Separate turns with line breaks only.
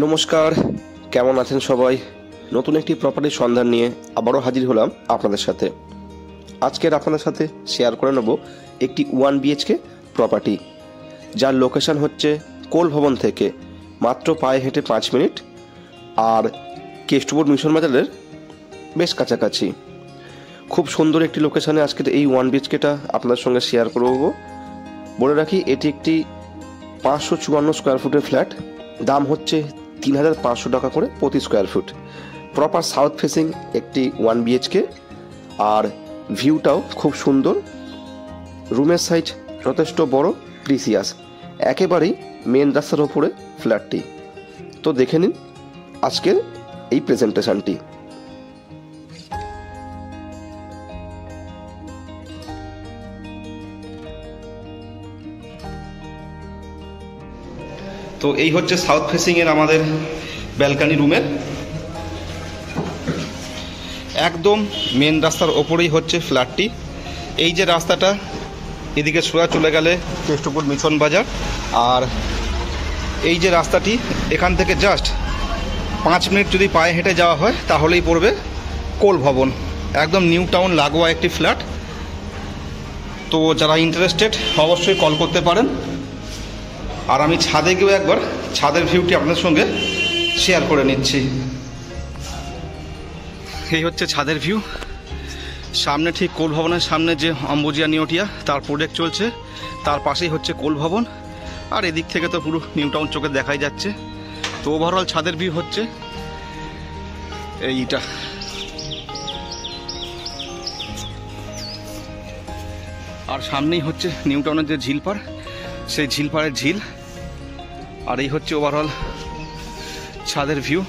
নমস্কার, কেমন আছেন সবাই? নতুন একটি প্রপার্টির সন্ধান নিয়ে আবারও হাজির হলাম আপনাদের সাথে। আজকের আপনাদের সাথে শেয়ার করে নেব একটি 1 BHK প্রপার্টি, যার লোকেশন হচ্ছে কোল ভবন থেকে মাত্র পায়ে হেঁটে 5 মিনিট, আর কেষ্টপুর মিশন বাজারের বেশ কাছাকাছি। খুব সুন্দর একটি লোকেশানে আজকের এই 1 BHKটা আপনাদের সঙ্গে শেয়ার করব। বলে রাখি, এটি একটি 554 স্কোয়ার ফুটের ফ্ল্যাট। দাম হচ্ছে 3,500 টাকা করে প্রতি square foot. Proper south facing একটি 1 BHK, আর ভিউটাও খুব সুন্দর। রুমের সাইজ যথেষ্ট বড়, প্রিসিয়াস, একেবারেই মেন রাস্তার ওপরে ফ্ল্যাটটি। তো দেখে নিন আজকের এই প্রেজেন্টেশনটি। তো এই হচ্ছে সাউথ ফেসিংয়ের আমাদের ব্যালকানি রুমের, একদম মেন রাস্তার ওপরেই হচ্ছে ফ্ল্যাটটি। এই যে রাস্তাটা, এদিকে সোজা চলে গেলে কেষ্টপুর মিশন বাজার, আর এই যে রাস্তাটি, এখান থেকে জাস্ট 5 মিনিট যদি পায়ে হেঁটে যাওয়া হয় তাহলেই পড়বে কোল ভবন। একদম নিউ টাউন লাগোয়া একটি ফ্ল্যাট। তো যারা ইন্টারেস্টেড অবশ্যই কল করতে পারেন। আর আমি ছাদে গিয়েও একবার ছাদের ভিউটি আপনাদের সঙ্গে শেয়ার করে নিচ্ছি। এই হচ্ছে ছাদের ভিউ। সামনে ঠিক কোল ভবনের সামনে যে অম্বুজিয়া নিউটিয়া তার প্রজেক্ট চলছে, তার পাশেই হচ্ছে কোল ভবন। আর এদিক থেকে তো পুরো নিউ টাউন চোখে দেখাই যাচ্ছে। তো ওভারঅল ছাদের ভিউ হচ্ছে এইটা। আর সামনেই হচ্ছে নিউ টাউনের যে ঝিলপাড়, সেই ঝিলপাড়ের ঝিল। আর এই হচ্ছে ওভারঅল ছাদের ভিউ।